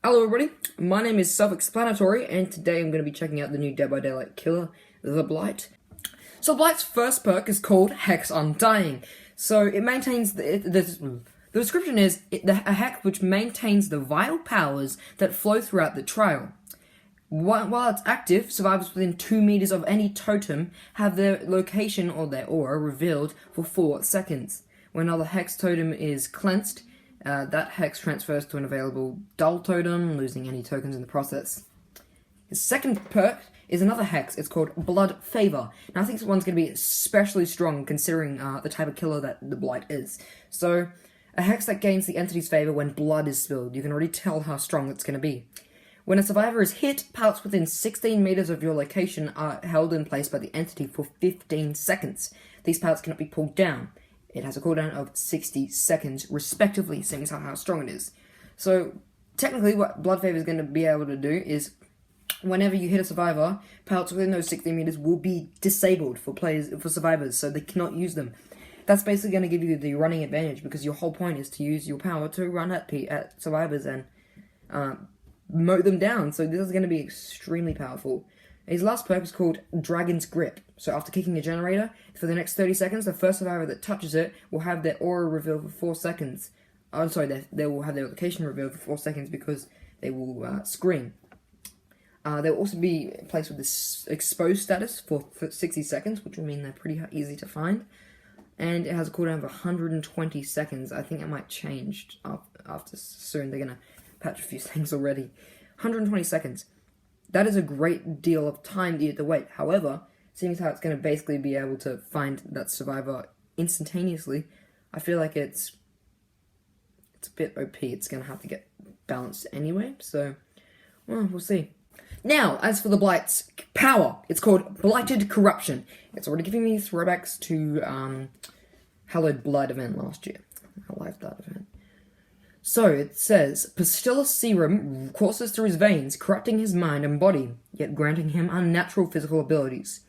Hello everybody, my name is self-explanatory, and today I'm going to be checking out the new Dead by Daylight killer, the Blight. So Blight's first perk is called Hex Undying. So it maintains the description is a hex which maintains the vital powers that flow throughout the trial. While it's active, survivors within 2 meters of any totem have their location or their aura revealed for 4 seconds. When another hex totem is cleansed, that hex transfers to an available dull totem, losing any tokens in the process. His second perk is another hex. It's called Blood Favor. Now I think this one's going to be especially strong considering the type of killer that the Blight is. So, a hex that gains the entity's favor when blood is spilled. You can already tell how strong it's going to be. When a survivor is hit, pallets within 16 meters of your location are held in place by the entity for 15 seconds. These pallets cannot be pulled down. It has a cooldown of 60 seconds, respectively, seeing how strong it is. So, technically, what Blood Favor is going to be able to do is, whenever you hit a survivor, pallets within those 16 meters will be disabled for survivors, so they cannot use them. That's basically going to give you the running advantage, because your whole point is to use your power to run at survivors and mow them down. So this is going to be extremely powerful. His last perk is called Dragon's Grip. So after kicking a generator, for the next 30 seconds, the first survivor that touches it will have their aura revealed for 4 seconds. I'm sorry, they will have their location revealed for 4 seconds because they will scream. They'll also be placed with this exposed status for 60 seconds, which will mean they're pretty easy to find. And it has a cooldown of 120 seconds. I think it might change after soon. They're going to patch a few things already. 120 seconds. That is a great deal of time that you have to wait. However, seeing as how it's going to basically be able to find that survivor instantaneously, I feel like it's a bit OP. It's going to have to get balanced anyway, so, well, we'll see. Now, as for the Blight's power, it's called Blighted Corruption. It's already giving me throwbacks to Hallowed Blood event last year. I liked that event. So, it says, Pastilla serum courses through his veins, corrupting his mind and body, yet granting him unnatural physical abilities.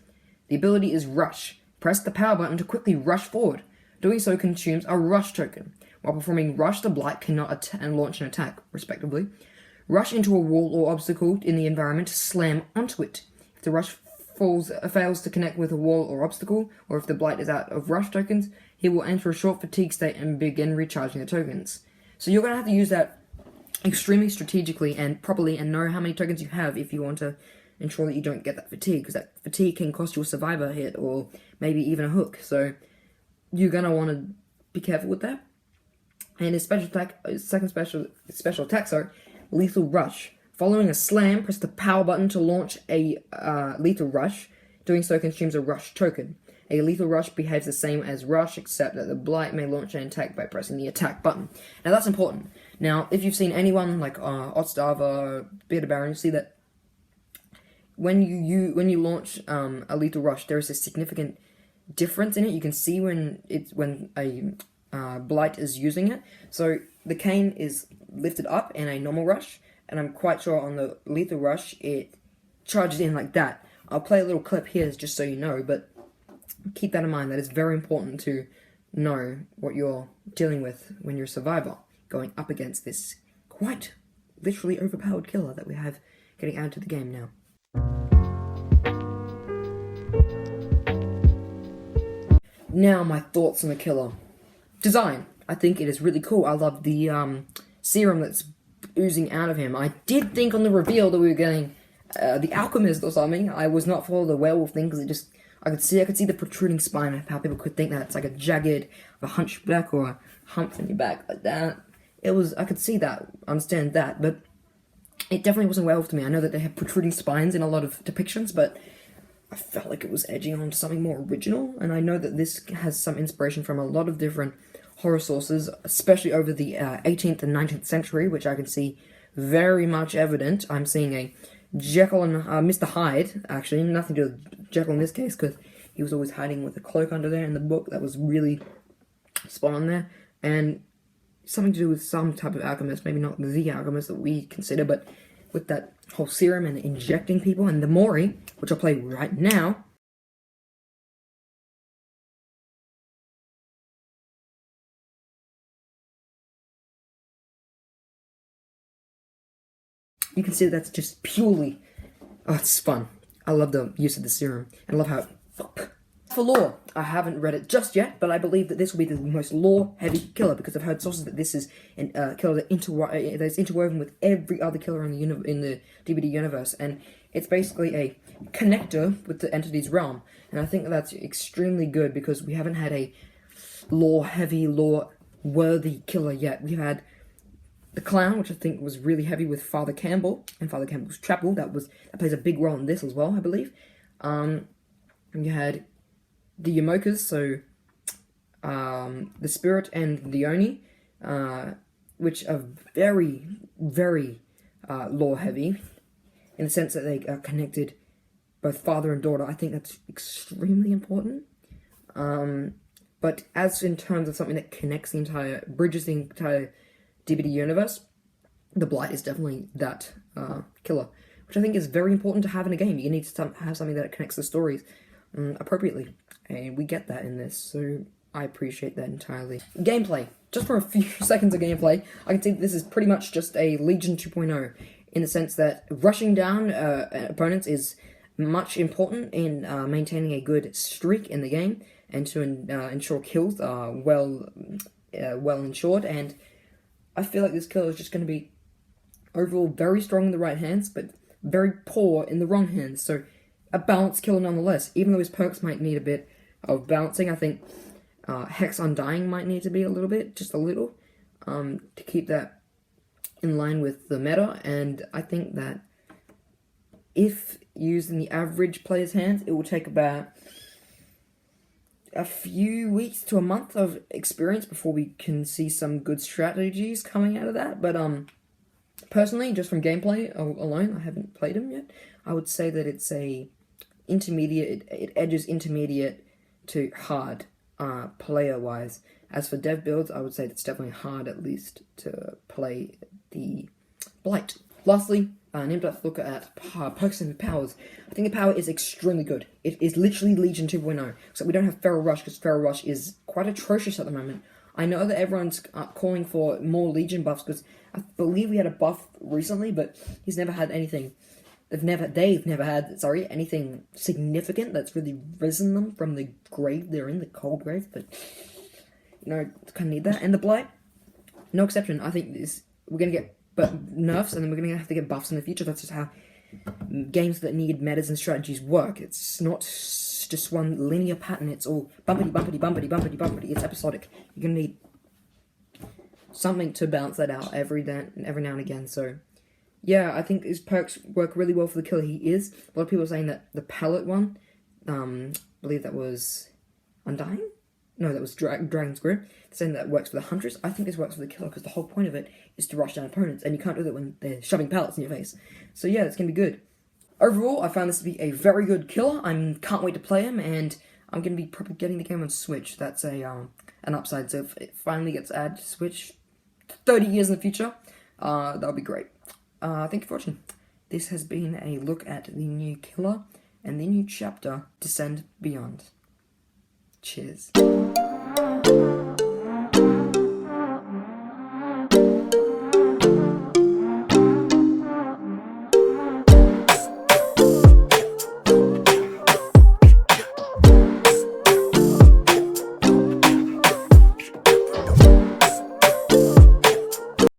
The ability is Rush. Press the power button to quickly rush forward. Doing so consumes a Rush token. While performing Rush, the Blight cannot launch an attack, respectively. Rush into a wall or obstacle in the environment to slam onto it. If the Rush fails to connect with a wall or obstacle, or if the Blight is out of Rush tokens, he will enter a short fatigue state and begin recharging the tokens. So you're going to have to use that extremely strategically and properly and know how many tokens you have if you want to ensure that you don't get that fatigue, because that fatigue can cost you a survivor hit or maybe even a hook. So you're going to want to be careful with that. And his special attack, special attack, Lethal Rush. Following a slam, press the power button to launch a Lethal Rush. Doing so consumes a Rush token. A Lethal Rush behaves the same as Rush, except that the Blight may launch an attack by pressing the attack button. Now that's important. Now, if you've seen anyone like Otstava, Bearded Baron, you see that when you launch a Lethal Rush, there is a significant difference in it. You can see when a Blight is using it. So the cane is lifted up in a normal rush, and I'm quite sure on the Lethal Rush it charges in like that. I'll play a little clip here just so you know, but keep that in mind. That is very important to know what you're dealing with when you're a survivor, going up against this quite literally overpowered killer that we have getting added to the game now. Now my thoughts on the killer. Design. I think it is really cool. I love the serum that's oozing out of him. I did think on the reveal that we were getting the Alchemist or something. I was not for the werewolf thing because I could see the protruding spine and how people could think that it's like a jagged, a hunchback or a hump in your back like that. I could see that, understand that, but it definitely wasn't werewolf to me. I know that they have protruding spines in a lot of depictions, but I felt like it was edging on to something more original, and I know that this has some inspiration from a lot of different horror sources, especially over the 18th and 19th century, which I can see very much evident. I'm seeing a Jekyll and Mr. Hyde, actually, nothing to do with Jekyll in this case, because he was always hiding with a cloak under there in the book. That was really spot on there, and something to do with some type of alchemist, maybe not the alchemist that we consider, but with that whole serum and injecting people, and the Mori, which I'll play right now. you can see that's just purely, oh, it's fun. I love the use of the serum, and I love how it, for lore, I haven't read it just yet, but I believe that this will be the most lore-heavy killer, because I've heard sources that this is a killer that's interwoven with every other killer in the DBD universe, and it's basically a connector with the entity's realm, and I think that's extremely good, because we haven't had a lore-heavy, lore-worthy killer yet. We've had the Clown, which I think was really heavy with Father Campbell, and Father Campbell's Chapel, that plays a big role in this as well, I believe. And you had the Yomokas, so the Spirit and the Oni, which are very, very lore heavy, in the sense that they are connected, both father and daughter. I think that's extremely important. But as in terms of something that connects bridges the entire DBD universe, the Blight is definitely that killer, which I think is very important to have in a game. You need to have something that connects the stories appropriately, and we get that in this, so I appreciate that entirely. Gameplay. Just for a few seconds of gameplay, I can see that this is pretty much just a Legion 2.0, in the sense that rushing down opponents is much important in maintaining a good streak in the game, and to ensure kills are well ensured, and I feel like this killer is just going to be overall very strong in the right hands, but very poor in the wrong hands, so a balanced killer nonetheless. Even though his perks might need a bit of balancing, I think Hex Undying might need to be a little bit, just a little, to keep that in line with the meta, and I think that if used in the average player's hands, it will take about a few weeks to a month of experience before we can see some good strategies coming out of that. But personally, just from gameplay alone, I haven't played him yet, I would say that it's a intermediate, it edges intermediate to hard player-wise. As for dev builds, I would say it's definitely hard, at least, to play the Blight. Lastly, an in-depth look at perks and powers. I think the power is extremely good. It is literally Legion 2.0, so we don't have Feral Rush, because Feral Rush is quite atrocious at the moment. I know that everyone's calling for more Legion buffs, because I believe we had a buff recently, but he's never had anything. They've never had anything significant that's really risen them from the grave they're in, the cold grave, but, you know, kind of need that. And the Blight, no exception. I think we're going to get nerfs, and then we're going to have to get buffs in the future. That's just how games that need metas and strategies work. It's not just one linear pattern. It's all bumpity, bumpity, bumpity, bumpity, bumpity. It's episodic. You're going to need something to balance that out every now and again, so yeah, I think his perks work really well for the killer he is. A lot of people are saying that the Pallet one, I believe that was Undying? No, that was Dragon's Grip. They're saying that works for the Huntress. I think this works for the killer, because the whole point of it is to rush down opponents, and you can't do that when they're shoving pallets in your face. So yeah, it's going to be good. Overall, I found this to be a very good killer. I can't wait to play him, and I'm going to be probably getting the game on Switch. That's an upside, so if it finally gets added to Switch 30 years in the future, that'll be great. Thank you for watching. This has been a look at the new killer and the new chapter, Descend Beyond. Cheers.